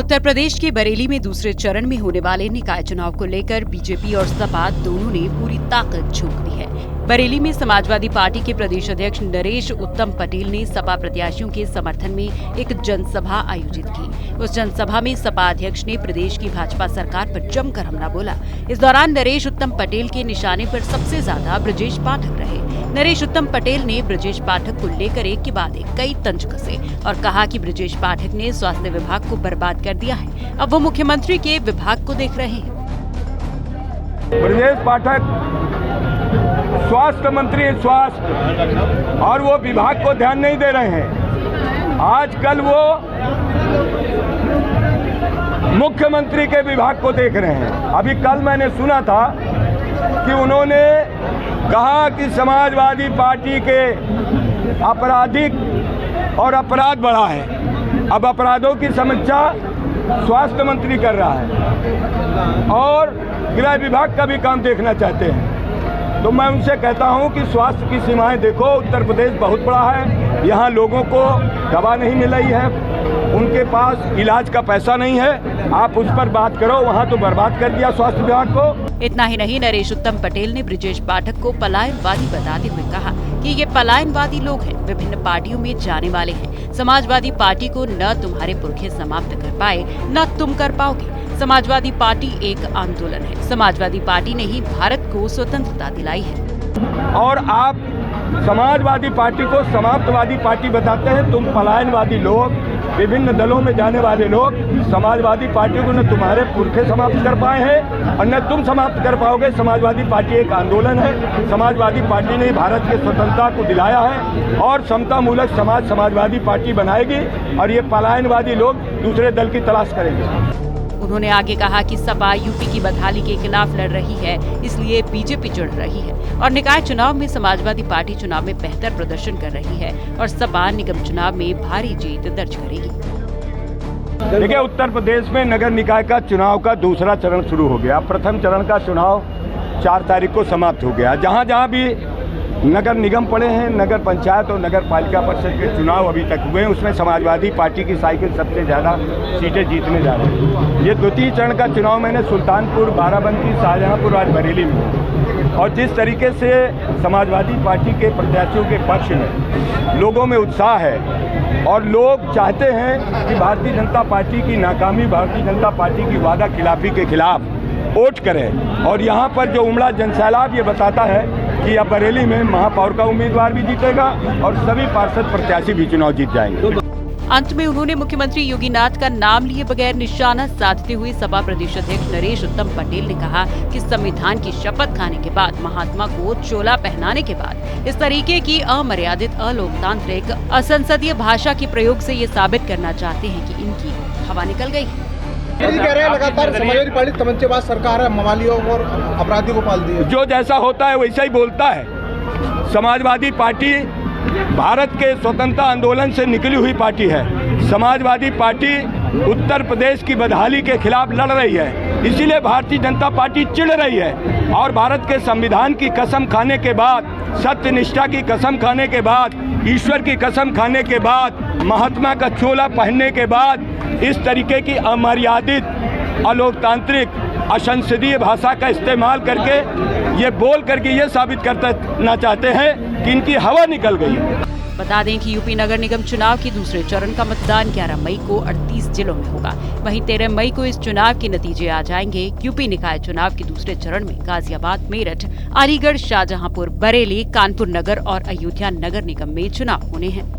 उत्तर प्रदेश के बरेली में दूसरे चरण में होने वाले निकाय चुनाव को लेकर बीजेपी और सपा दोनों ने पूरी ताकत झोंक दी है। बरेली में समाजवादी पार्टी के प्रदेश अध्यक्ष नरेश उत्तम पटेल ने सपा प्रत्याशियों के समर्थन में एक जनसभा आयोजित की। उस जनसभा में सपा अध्यक्ष ने प्रदेश की भाजपा सरकार पर जमकर हमला बोला। इस दौरान नरेश उत्तम पटेल के निशाने पर सबसे ज्यादा ब्रजेश पाठक रहे। नरेश उत्तम पटेल ने ब्रजेश पाठक को लेकर एक के बाद एक कई तंज कसे और कहा कि ब्रजेश पाठक ने स्वास्थ्य विभाग को बर्बाद कर दिया है। अब वो मुख्यमंत्री के विभाग को देख रहे हैं। ब्रजेश पाठक स्वास्थ्य मंत्री स्वास्थ्य और वो विभाग को ध्यान नहीं दे रहे हैं। आजकल वो मुख्यमंत्री के विभाग को देख रहे हैं। अभी कल मैंने सुना था कि उन्होंने कहा कि समाजवादी पार्टी के आपराधिक और अपराध बढ़ा है। अब अपराधों की समीक्षा स्वास्थ्य मंत्री कर रहा है और गृह विभाग का भी काम देखना चाहते हैं। तो मैं उनसे कहता हूं कि स्वास्थ्य की सीमाएं देखो। उत्तर प्रदेश बहुत बड़ा है, यहाँ लोगों को दवा नहीं मिल रही है, उनके पास इलाज का पैसा नहीं है। आप उस पर बात करो, वहाँ तो बर्बाद कर दिया स्वास्थ्य विभाग को। इतना ही नहीं, नरेश उत्तम पटेल ने ब्रजेश पाठक को पलायनवादी बताते हुए कहा कि ये पलायनवादी लोग हैं, विभिन्न पार्टियों में जाने वाले हैं। समाजवादी पार्टी को न तुम्हारे पुरखे समाप्त कर पाए न तुम कर पाओगे। समाजवादी पार्टी एक आंदोलन है। समाजवादी पार्टी ने ही भारत को स्वतंत्रता दिलाई है और आप समाजवादी पार्टी को समाप्तवादी पार्टी बताते हैं। तुम पलायनवादी लोग, विभिन्न दलों में जाने वाले लोग समाजवादी पार्टी को न तुम्हारे पुरखे समाप्त कर पाए हैं और न तुम समाप्त कर पाओगे। समाजवादी पार्टी एक आंदोलन है। समाजवादी पार्टी ने भारत के स्वतंत्रता को दिलाया है और समता मूलक समाज समाजवादी पार्टी बनाएगी और ये पलायनवादी लोग दूसरे दल की तलाश करेंगे। उन्होंने आगे कहा कि सपा यूपी की बदहाली के खिलाफ लड़ रही है, इसलिए बीजेपी जुड़ रही है और निकाय चुनाव में समाजवादी पार्टी चुनाव में बेहतर प्रदर्शन कर रही है और सपा निगम चुनाव में भारी जीत दर्ज करेगी। देखिए, उत्तर प्रदेश में नगर निकाय का चुनाव का दूसरा चरण शुरू हो गया। प्रथम चरण का चुनाव 4 तारीख को समाप्त हो गया। जहाँ जहाँ भी नगर निगम पड़े हैं, नगर पंचायत और नगर पालिका परिषद के चुनाव अभी तक हुए हैं, उसमें समाजवादी पार्टी की साइकिल सबसे ज़्यादा सीटें जीतने जा रही है। ये द्वितीय चरण का चुनाव मैंने सुल्तानपुर, बाराबंकी, शाहजहांपुर और बरेली में, और जिस तरीके से समाजवादी पार्टी के प्रत्याशियों के पक्ष में लोगों में उत्साह है और लोग चाहते हैं कि भारतीय जनता पार्टी की नाकामी, भारतीय जनता पार्टी की वादा खिलाफी के खिलाफ वोट करें। और यहाँ पर जो उमड़ा जनसैलाब ये बताता है कि अब बरेली में महापौर का उम्मीदवार भी जीतेगा और सभी पार्षद प्रत्याशी भी चुनाव जीत जाएंगे। अंत में उन्होंने मुख्यमंत्री योगीनाथ का नाम लिए बगैर निशाना साधते हुए सपा प्रदेश अध्यक्ष नरेश उत्तम पटेल ने कहा कि संविधान की शपथ खाने के बाद, महात्मा को चोला पहनाने के बाद इस तरीके की अमर्यादित, अलोकतांत्रिक, असंसदीय भाषा के प्रयोग से ये साबित करना चाहते हैं कि इनकी हवा निकल गई है। कह रहे हैं लगातार समाजवादी पार्टी तमंचेबाज सरकार है, मवालियों और अपराधियों को पाल दिया। जो जैसा होता है वैसा ही बोलता है। समाजवादी पार्टी भारत के स्वतंत्रता आंदोलन से निकली हुई पार्टी है। समाजवादी पार्टी उत्तर प्रदेश की बदहाली के खिलाफ लड़ रही है, इसीलिए भारतीय जनता पार्टी चिढ़ रही है और भारत के संविधान की कसम खाने के बाद, सत्य निष्ठा की कसम खाने के बाद, ईश्वर की कसम खाने के बाद, महात्मा का चोला पहनने के बाद इस तरीके की अमर्यादित, अलोकतांत्रिक, असंसदीय भाषा का इस्तेमाल करके ये बोल करके ये साबित करना चाहते हैं कि इनकी हवा निकल गई है। बता दें कि यूपी नगर निगम चुनाव के दूसरे चरण का मतदान 11 मई को 38 जिलों में होगा। वहीं 13 मई को इस चुनाव के नतीजे आ जाएंगे। यूपी निकाय चुनाव के दूसरे चरण में गाजियाबाद, मेरठ, अलीगढ़, शाहजहांपुर, बरेली, कानपुर नगर और अयोध्या नगर निगम में चुनाव होने हैं।